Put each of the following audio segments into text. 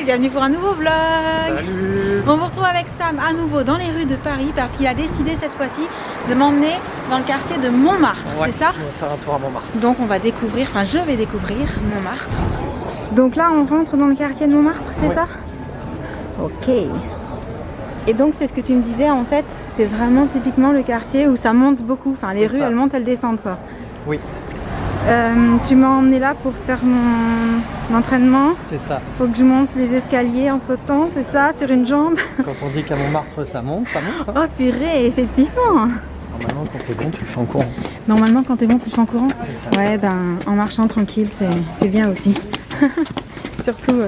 bienvenue pour un nouveau vlog. Salut. On vous retrouve avec Sam à nouveau dans les rues de Paris parce qu'il a décidé cette fois-ci de m'emmener dans le quartier de Montmartre, Ouais, c'est ça? on va faire un tour à Montmartre. Donc on va découvrir, enfin je vais découvrir Montmartre. Donc là on rentre dans le quartier de Montmartre, c'est ça? Ok. Et donc c'est ce que tu me disais en fait, c'est vraiment typiquement le quartier où ça monte beaucoup, enfin les rues elles montent, elles descendent quoi. Oui. Tu m'as emmené là pour faire mon entraînement. C'est ça. Faut que je monte les escaliers en sautant, c'est ça, sur une jambe. Quand on dit qu'à Montmartre ça monte, ça monte. Hein. Oh purée, effectivement. Normalement quand t'es bon tu le fais en courant. Normalement quand t'es bon tu le fais en courant. C'est ça. Ouais ben en marchant tranquille c'est bien aussi. Surtout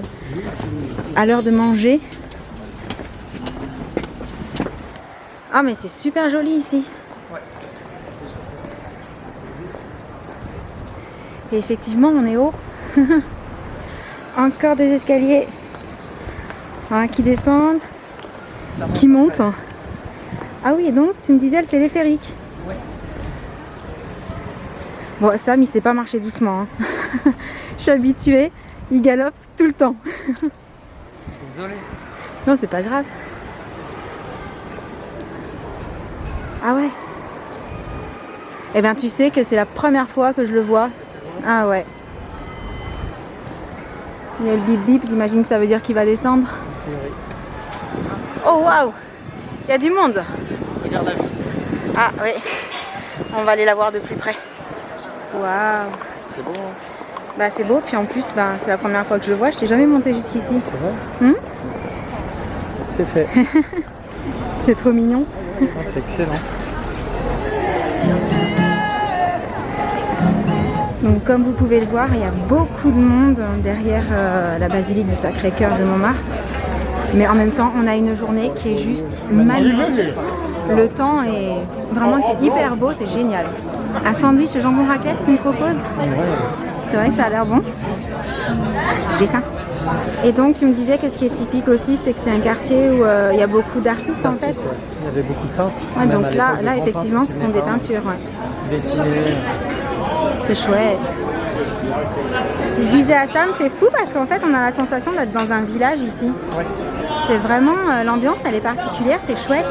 à l'heure de manger. Ah mais c'est super joli ici. Ouais. Et effectivement on est haut. Encore des escaliers qui descendent, qui montent. Ah oui, et donc tu me disais le téléphérique. Ouais. Bon, Sam il sait pas marcher doucement. Hein. Je suis habituée, il galope tout le temps. Désolé. Non, c'est pas grave. Ah ouais. Eh bien, tu sais que c'est la première fois que je le vois. Ah ouais. Il y a le bip bip, j'imagine que ça veut dire qu'il va descendre. Oh waouh! Il y a du monde. Regarde la vue. Ah oui. On va aller la voir de plus près. Waouh! C'est beau. Hein. Bah c'est beau, puis en plus c'est la première fois que je le vois, je t'ai jamais monté jusqu'ici. C'est vrai. C'est fait. C'est trop mignon. Oh, c'est excellent. Donc comme vous pouvez le voir, il y a beaucoup de monde derrière la basilique du Sacré-Cœur de Montmartre. Mais en même temps, on a une journée qui est juste magnifique. Le temps est vraiment hyper beau, c'est génial. Un sandwich jambon raclette, tu me proposes? Ouais. C'est vrai que ça a l'air bon. J'ai faim. Et donc tu me disais que ce qui est typique aussi, c'est que c'est un quartier où il y a beaucoup d'artistes en fait. Ouais. Il y avait beaucoup de peintres. Ouais, Même donc à là l'époque, de effectivement, grands ce sont des peintres qui peintures. Ouais. venaient dessiner. C'est chouette. Je disais à Sam, c'est fou parce qu'en fait on a la sensation d'être dans un village ici. Ouais. C'est vraiment, l'ambiance elle est particulière, c'est chouette.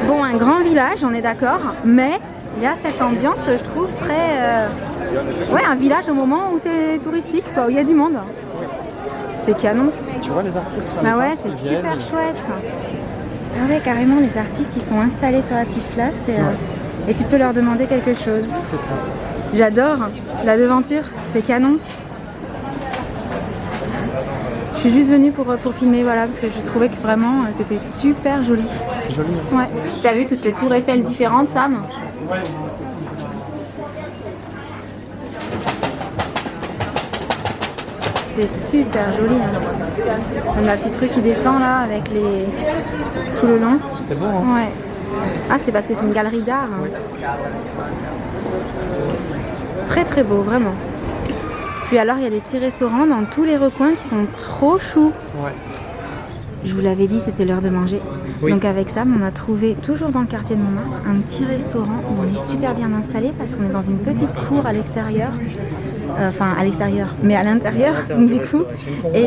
Bon, un grand village, on est d'accord, mais il y a cette ambiance, je trouve, très... Ouais, un village au moment où c'est touristique, quoi, où il y a du monde. C'est canon. Tu vois les artistes. Ah ouais, c'est super chouette. Ah ouais, carrément, les artistes, ils sont installés sur la petite place et tu peux leur demander quelque chose. C'est ça. J'adore la devanture, c'est canon. Je suis juste venue pour filmer, voilà, parce que je trouvais que vraiment c'était super joli. C'est joli. Hein. Ouais. T'as vu toutes les tours Eiffel différentes, Sam? C'est super joli. Hein. Comme la petite rue qui descend là, avec les tout le long. C'est beau. Hein. Ouais. Ah, c'est parce que c'est une galerie d'art. Hein. Oui. Très très beau, vraiment. Puis alors, il y a des petits restaurants dans tous les recoins qui sont trop choux. Ouais. Je vous l'avais dit, c'était l'heure de manger. Oui. Donc avec Sam, on a trouvé, toujours dans le quartier de Montmartre, un petit restaurant où on est super bien installé parce qu'on est dans une petite cour à l'extérieur. Enfin, à l'extérieur, mais à l'intérieur, du coup. Et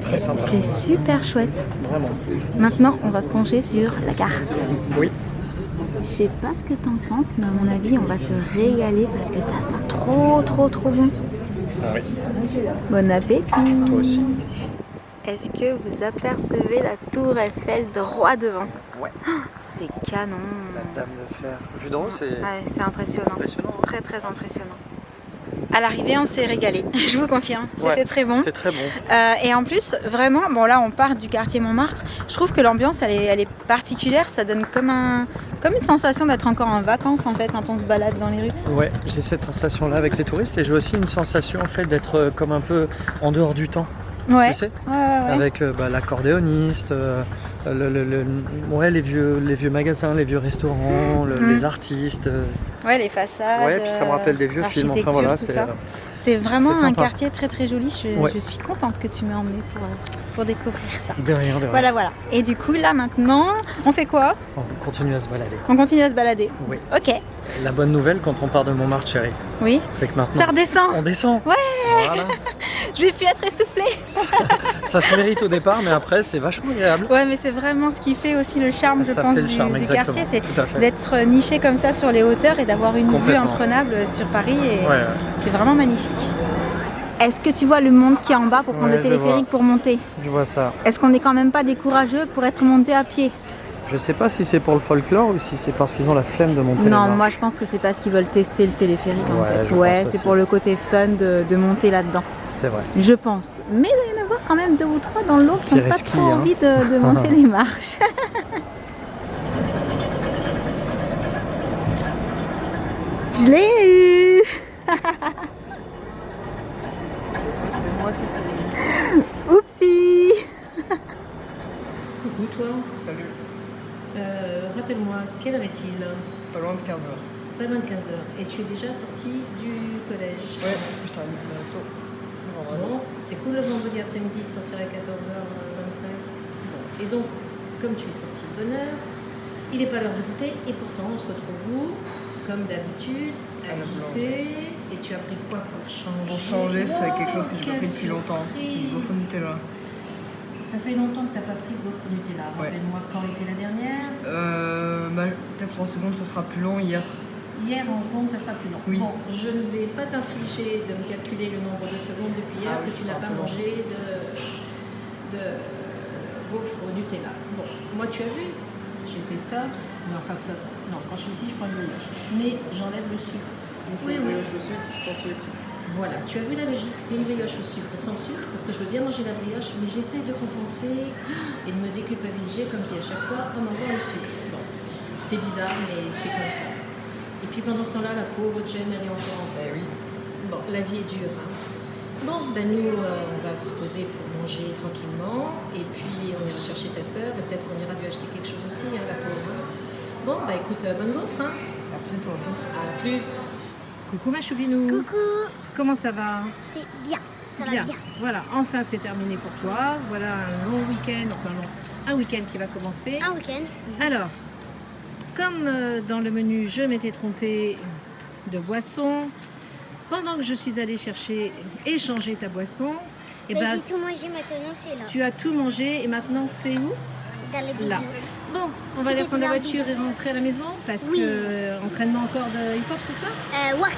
c'est super chouette. Vraiment. Maintenant, on va se pencher sur la carte. Oui. Je sais pas ce que t'en penses, mais à mon avis, on va se régaler parce que ça sent trop bon. Oui. Bon appétit. Toi aussi. Est-ce que vous apercevez la tour Eiffel droit devant? Ouais. C'est canon. La dame de fer. Vu d'en haut, c'est Ouais, c'est impressionnant. impressionnant. Très très impressionnant. À l'arrivée, on s'est régalé, je vous confirme. C'était Ouais, très bon. C'était très bon. Et en plus, vraiment, bon là on part du quartier Montmartre. Je trouve que l'ambiance elle est particulière. Ça donne comme une sensation d'être encore en vacances en fait quand on se balade dans les rues. Ouais, j'ai cette sensation-là avec les touristes et j'ai aussi une sensation en fait d'être comme un peu en dehors du temps. Ouais. Tu sais, Ouais. avec l'accordéoniste, Ouais, les vieux magasins, les vieux restaurants, les artistes. Ouais, les façades. Ouais, puis ça me rappelle des vieux films. Enfin voilà, c'est vraiment c'est un sympa. quartier très très joli. Je suis contente que tu m'aies emmenée pour découvrir ça. De rien, de rien. Voilà, voilà. Et du coup, là maintenant, on fait quoi? On continue à se balader. On continue à se balader. Oui. Ok. La bonne nouvelle quand on part de Montmartre, chérie, Oui. c'est que maintenant. Ça redescend. On descend. Ouais. Voilà. Je vais plus être essoufflée. Ça se mérite au départ, mais après, c'est vachement agréable. Ouais, mais c'est vraiment ce qui fait aussi le charme, je pense, fait le charme, du exactement. quartier. C'est Tout à fait. d'être niché comme ça sur les hauteurs et d'avoir une vue Complètement. imprenable sur Paris. Et Ouais. c'est vraiment magnifique. Est-ce que tu vois le monde qui est en bas pour prendre Ouais, le je téléphérique vois. pour monter? Je vois ça. Est-ce qu'on n'est quand même pas des courageux pour être monté à pied? Je sais pas si c'est pour le folklore ou si c'est parce qu'ils ont la flemme de monter. Non, moi je pense que c'est parce qu'ils veulent tester le téléphérique en Ouais, fait. je Ouais, pense c'est aussi. pour le côté fun de monter là-dedans. C'est vrai. Je pense. Mais il va y en avoir quand même 2 ou 3 dans l'eau qui n'ont pas Ski, trop hein. envie de monter les marches. Je l'ai eu. C'est moi qui Oupsie. Coucou toi, Salut, rappelle-moi, quelle heure est-il? pas loin de 15h. Pas loin de 15h. Et tu es déjà sorti du collège? Ouais, parce que je termine tôt. Le vendredi. Bon, c'est cool le vendredi après-midi de sortir à 14h25. Bon. Et donc, comme tu es sorti de bonne heure, il n'est pas l'heure de goûter et pourtant on se retrouve où? Comme d'habitude, À la agité. Et tu as pris quoi pour changer? Pour changer, c'est quelque chose que j'ai pas Quelle pris depuis longtemps. C'est surprise. le gaufre Nutella. Ça fait longtemps que tu n'as pas pris de gaufre Nutella. Ouais. Rappelle-moi quand était la dernière? Peut-être en seconde, ça sera plus long hier. Hier en seconde, ça sera plus long. Oui. Bon, je ne vais pas t'infliger de me calculer le nombre de secondes depuis hier, Ah oui, que tu ce n'as sera pas plus long. mangé de gaufre au Nutella. Bon, moi tu as vu, j'ai fait soft, mais enfin soft. Non, quand je suis ici, je prends une brioche. Mais j'enlève le sucre. C'est une brioche au sucre, sans sucre. Voilà, tu as vu la logique, c'est une brioche au sucre, sans sucre, parce que je veux bien manger la brioche, mais j'essaie de compenser et de me déculpabiliser, comme je dis à chaque fois, en enlevant le sucre. Bon, c'est bizarre, mais c'est comme ça. Et puis pendant ce temps-là, la pauvre Jen, elle est encore en Eh oui. Bon, la vie est dure. Hein. Bon, ben nous, on va se poser pour manger tranquillement. Et puis, on ira chercher ta sœur. Et peut-être qu'on ira lui acheter quelque chose aussi, hein, la pauvre. Bon, bah écoute, bonne gaufre. Hein. Merci, toi aussi. À plus. Coucou ma choubinou. Coucou, Comment ça va? c'est bien, ça va bien. Voilà, enfin c'est terminé pour toi. Voilà un long week-end, un week-end qui va commencer. Un week-end. Alors, comme dans le menu, je m'étais trompée de boisson, pendant que je suis allée chercher et changer ta boisson, et ben, Vas-y, tout manger maintenant, c'est là. tu as tout mangé et maintenant c'est où? Dans le bidon. Là. Bon, on va Tout aller est prendre la dans le voiture et bidon. rentrer à la maison parce Oui. que entraînement encore de hip-hop ce soir? Wack.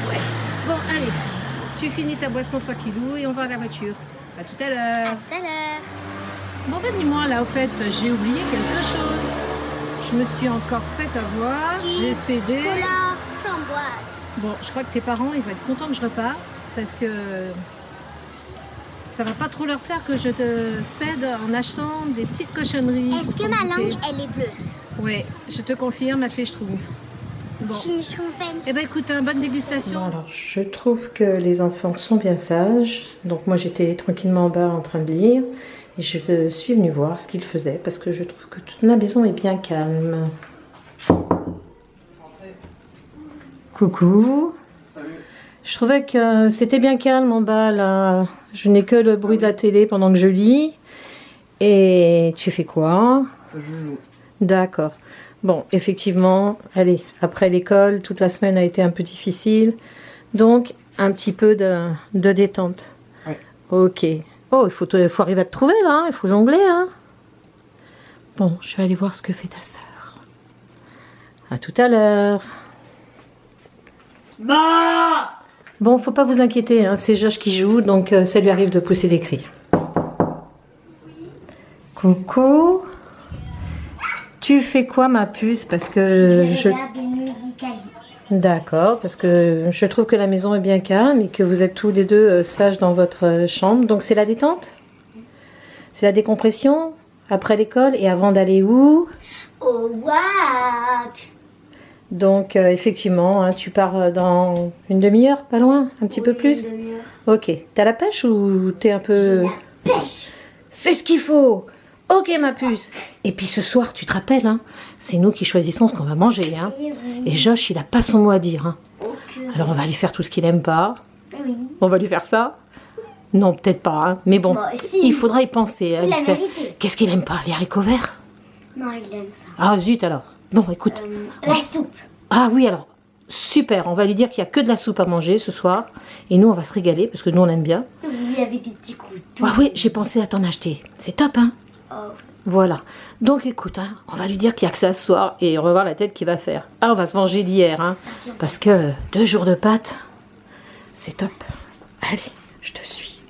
Ouais. Bon, allez, tu finis ta boisson 3 kilos et on va à la voiture. À tout à À l'heure. tout à l'heure. Bon, ben dis-moi, là, au fait, j'ai oublié quelque chose. Je me suis encore fait avoir. Du J'ai cédé. Cola framboise. Bon, je crois que tes parents, ils vont être contents que je reparte parce que ça va pas trop leur plaire que je te cède en achetant des petites cochonneries. Est-ce que pour ma goûter. langue, elle est bleue? Ouais, je te confirme, elle fait schtroumpf. Bon. Je suis trompée. Eh ben écoute, bonne dégustation. Bon, alors, je trouve que les enfants sont bien sages. Donc moi j'étais tranquillement en bas en train de lire. Et je suis venue voir ce qu'ils faisaient parce que je trouve que toute la maison est bien calme. Coucou. Salut. Je trouvais que c'était bien calme en bas là. Je n'ai que le bruit de la télé pendant que je lis. Et tu fais quoi? Je joue. D'accord. Bon, effectivement, allez, après l'école, toute la semaine a été un peu difficile. Donc, un petit peu de détente. Oui. Ok. Oh, il faut arriver à te trouver là, il faut jongler. Hein. Bon, je vais aller voir ce que fait ta sœur. À tout à l'heure. Bon, faut pas vous inquiéter, hein, c'est Josh qui joue, donc ça lui arrive de pousser des cris. Coucou. Tu fais quoi, ma puce? Parce que je... regarde une musicali. D'accord, parce que je trouve que la maison est bien calme et que vous êtes tous les deux sages dans votre chambre. Donc c'est la détente? C'est la décompression après l'école et avant d'aller où? Au wack. Donc effectivement, hein, tu pars dans une demi-heure, pas loin, un petit peu plus? Une demi-heure. Ok, t'as la pêche ou t'es un peu... J'ai la pêche. C'est ce qu'il faut! Ok, ma puce. Et puis ce soir, tu te rappelles, hein, c'est nous qui choisissons ce qu'on va manger. Hein. Et oui. Et Josh, il a pas son mot à dire. Hein. Ok. Alors on va lui faire tout ce qu'il aime pas. Oui. On va lui faire ça. Non, peut-être pas. Hein. Mais bon, Bah, si. il faudra y penser. Hein, Il lui a faire- mérité. Qu'est-ce qu'il aime pas? Les haricots verts? Non, il aime ça. Ah zut alors. Bon, écoute. La soupe. Ah oui, alors, super. On va lui dire qu'il n'y a que de la soupe à manger ce soir. Et nous, on va se régaler parce que nous, on aime bien. Oui, il avait des petits couteaux. Ah oui, j'ai pensé à t'en acheter. C'est top, hein? Oh. Voilà. Donc écoute, hein, on va lui dire qu'il n'y a que ça ce soir et on va voir la tête qu'il va faire. Ah, on va se venger d'hier, hein, parce que 2 jours de pâtes, c'est top. Allez, je te suis.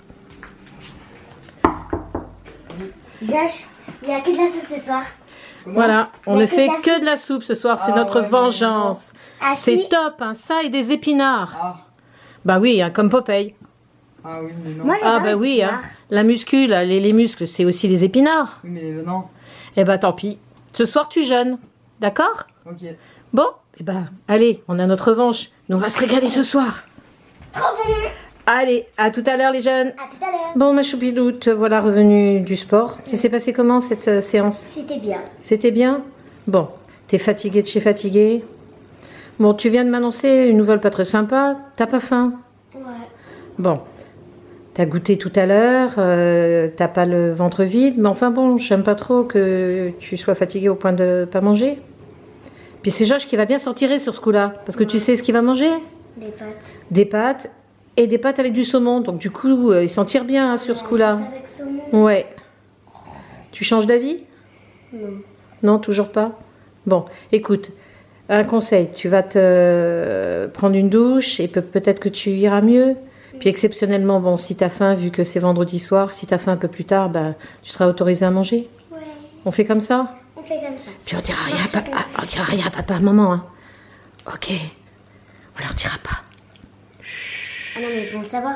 Josh, il n'y a que de la soupe ce soir. Voilà, on Il y a ne que fait de la que de la soupe ce soir, c'est Ah notre ouais, mais vengeance. Ah, C'est si. top, hein, ça et des épinards. Ah, Bah oui, hein, comme Popeye. ah oui, mais non. Moi, Ah j'adore bah les oui, hein, épinards. la muscu, là, les muscles, c'est aussi les épinards. Oui, mais non. Eh bah tant pis. Ce soir, tu jeûnes, d'accord? Ok. Bon, eh ben, allez, on a notre revanche. Nous, on va se régaler ce soir. Allez, à tout à l'heure, les jeunes. À tout à l'heure. Bon, ma choupidou, te voilà revenue du sport. Ça s'est passé comment, cette séance? C'était bien. C'était bien? Bon, t'es fatiguée de chez fatiguée? Bon, tu viens de m'annoncer une nouvelle pas très sympa. T'as pas faim? Ouais. Bon, t'as goûté tout à l'heure, t'as pas le ventre vide, mais enfin bon, j'aime pas trop que tu sois fatiguée au point de pas manger. Puis c'est Josh qui va bien s'en tirer sur ce coup-là, parce que tu sais ce qu'il va manger? Des pâtes. Des pâtes et des pâtes avec du saumon, donc du coup, il s'en tire bien hein, sur ce coup-là. Pâtes avec saumon. Ouais. Tu changes d'avis? Non. Non, toujours pas? Bon, écoute, un conseil, tu vas te prendre une douche et peut-être que tu iras mieux. Puis exceptionnellement, bon, si t'as faim, vu que c'est vendredi soir, si t'as faim un peu plus tard, ben, tu seras autorisé à manger. Ouais. On fait comme ça? On fait comme ça. Puis on dira rien à Merci papa, beaucoup. on dira rien à papa, à maman. Hein. Ok, on leur dira pas. Ah non, mais ils vont le savoir.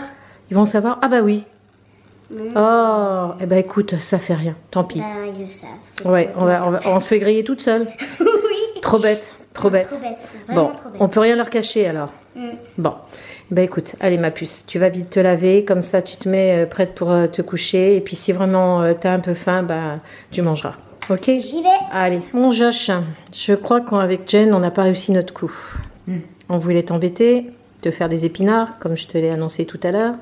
Ils vont savoir? Ah bah oui. Non. Oh, eh ben écoute, ça fait rien, tant pis. Ben, ils le savent. c'est Ouais, trop on se fait griller toute seule. Oui. Trop bête, trop bête. Trop bête. Vraiment Bon, trop bête. on peut rien leur cacher alors. Mm. Bon, ben écoute, allez ma puce, tu vas vite te laver, comme ça tu te mets prête pour te coucher. Et puis si vraiment t'as un peu faim, ben tu mangeras. Ok? J'y vais. Allez, mon Josh, je crois qu'avec Jen, on n'a pas réussi notre coup. On voulait t'embêter, te faire des épinards, comme je te l'ai annoncé tout à l'heure.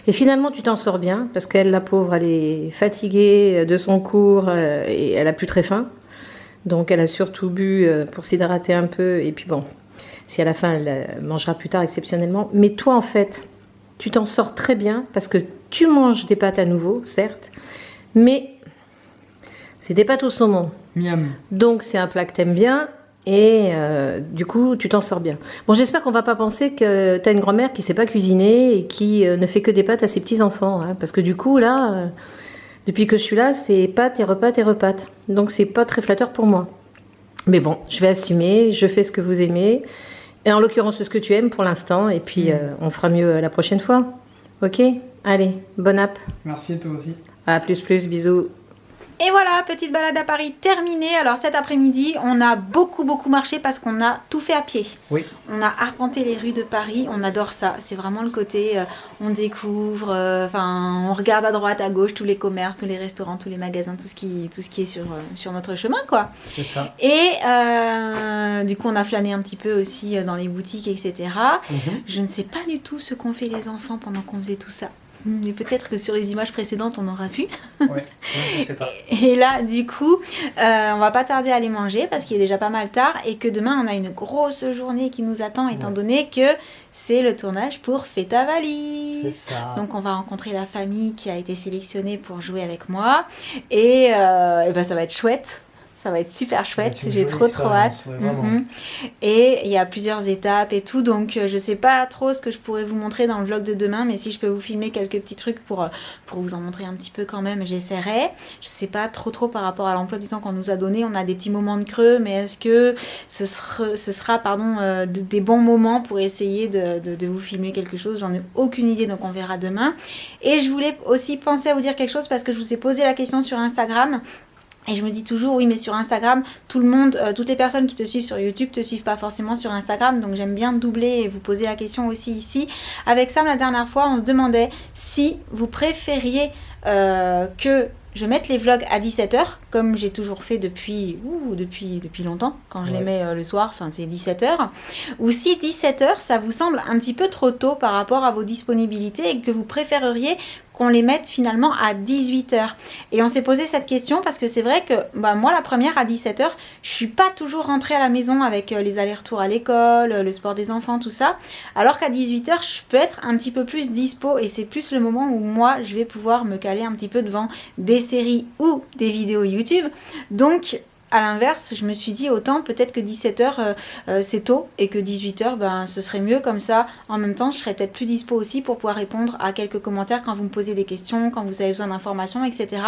Et finalement, tu t'en sors bien, parce qu'elle, la pauvre, elle est fatiguée de son cours et elle a plus très faim. Donc, elle a surtout bu pour s'hydrater un peu. Et puis bon, si à la fin, elle mangera plus tard exceptionnellement. Mais toi, en fait, tu t'en sors très bien, parce que tu manges des pâtes à nouveau, certes, mais c'est des pâtes au saumon. Miam. Donc c'est un plat que t'aimes bien et du coup tu t'en sors bien. Bon, j'espère qu'on va pas penser que t'as une grand-mère qui sait pas cuisiner et qui ne fait que des pâtes à ses petits-enfants. Hein, parce que du coup là, depuis que je suis là, c'est pâtes et repâtes et repâtes. Donc c'est pas très flatteur pour moi. Mais bon, je vais assumer, je fais ce que vous aimez. Et en l'occurrence ce que tu aimes pour l'instant. Et puis on fera mieux la prochaine fois. Ok? Allez, bonne app. Merci, toi aussi. À plus, bisous. Et voilà, petite balade à Paris terminée. Alors cet après-midi, on a beaucoup marché parce qu'on a tout fait à pied. Oui. On a arpenté les rues de Paris, on adore ça. C'est vraiment le côté, on découvre, on regarde à droite, à gauche, tous les commerces, tous les restaurants, tous les magasins, tout ce qui est sur notre chemin, quoi. C'est ça. Et du coup, on a flâné un petit peu aussi dans les boutiques, etc. Mhm. Je ne sais pas du tout ce qu'ont fait les enfants pendant qu'on faisait tout ça. Mais peut-être que sur les images précédentes, on aura vu. Ouais, je sais pas. Et là, du coup, on va pas tarder à aller manger parce qu'il est déjà pas mal tard et que demain, on a une grosse journée qui nous attend étant donné que c'est le tournage pour Fais ta valise. C'est ça. Donc, on va rencontrer la famille qui a été sélectionnée pour jouer avec moi et ben, ça va être chouette. Ça va être super chouette, Ça va être une j'ai jolie trop hâte. expérience, ouais, vraiment. Mhm. Et il y a plusieurs étapes et tout, donc je sais pas trop ce que je pourrais vous montrer dans le vlog de demain, mais si je peux vous filmer quelques petits trucs pour vous en montrer un petit peu quand même, j'essaierai. Je sais pas trop par rapport à l'emploi du temps qu'on nous a donné, on a des petits moments de creux, mais est-ce que ce sera des bons moments pour essayer de vous filmer quelque chose? J'en ai aucune idée, donc on verra demain. Et je voulais aussi penser à vous dire quelque chose parce que je vous ai posé la question sur Instagram. Et je me dis toujours, oui, mais sur Instagram, tout le monde, toutes les personnes qui te suivent sur YouTube te suivent pas forcément sur Instagram. Donc j'aime bien doubler et vous poser la question aussi ici. Avec Sam, la dernière fois, on se demandait si vous préfériez que je mette les vlogs à 17h, comme j'ai toujours fait depuis longtemps, quand je les mets le soir, enfin c'est 17h, ou si 17h, ça vous semble un petit peu trop tôt par rapport à vos disponibilités et que vous préféreriez qu'on les mette finalement à 18h. Et on s'est posé cette question parce que c'est vrai que moi, la première à 17h, je suis pas toujours rentrée à la maison avec les allers-retours à l'école, le sport des enfants, tout ça. Alors qu'à 18h, je peux être un petit peu plus dispo et c'est plus le moment où moi, je vais pouvoir me caler un petit peu devant des séries ou des vidéos YouTube. Donc, à l'inverse, je me suis dit autant peut-être que 17h c'est tôt et que 18h ce serait mieux comme ça. En même temps, je serais peut-être plus dispo aussi pour pouvoir répondre à quelques commentaires quand vous me posez des questions, quand vous avez besoin d'informations, etc.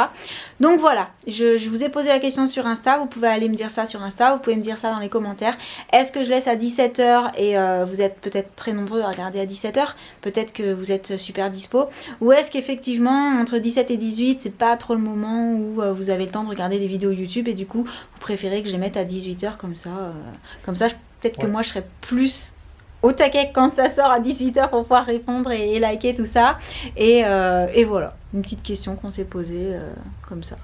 Donc voilà, je vous ai posé la question sur Insta. Vous pouvez aller me dire ça sur Insta, vous pouvez me dire ça dans les commentaires. Est-ce que je laisse à 17h et vous êtes peut-être très nombreux à regarder à 17h, peut-être que vous êtes super dispo, ou est-ce qu'effectivement entre 17 et 18 c'est pas trop le moment où vous avez le temps de regarder des vidéos YouTube et du coup vous préférez que je les mette à 18h comme ça peut-être que moi je serais plus au taquet quand ça sort à 18h pour pouvoir répondre et liker tout ça et voilà, une petite question qu'on s'est posée comme ça.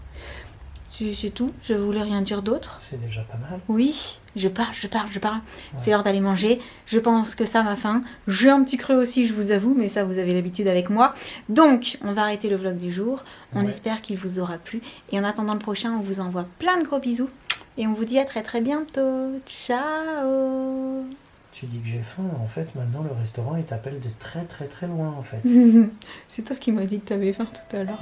C'est tout, je voulais rien dire d'autre. C'est déjà pas mal. Oui, je parle. Ouais. C'est l'heure d'aller manger. Je pense que ça m'a faim. J'ai un petit creux aussi, je vous avoue, mais ça, vous avez l'habitude avec moi. Donc, on va arrêter le vlog du jour. On espère qu'il vous aura plu. Et en attendant le prochain, on vous envoie plein de gros bisous. Et on vous dit à très très bientôt. Ciao. Tu dis que j'ai faim, en fait, maintenant, le restaurant, il t'appelle de très très très loin, en fait. C'est toi qui m'as dit que t'avais faim tout à l'heure.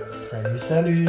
Salut, salut.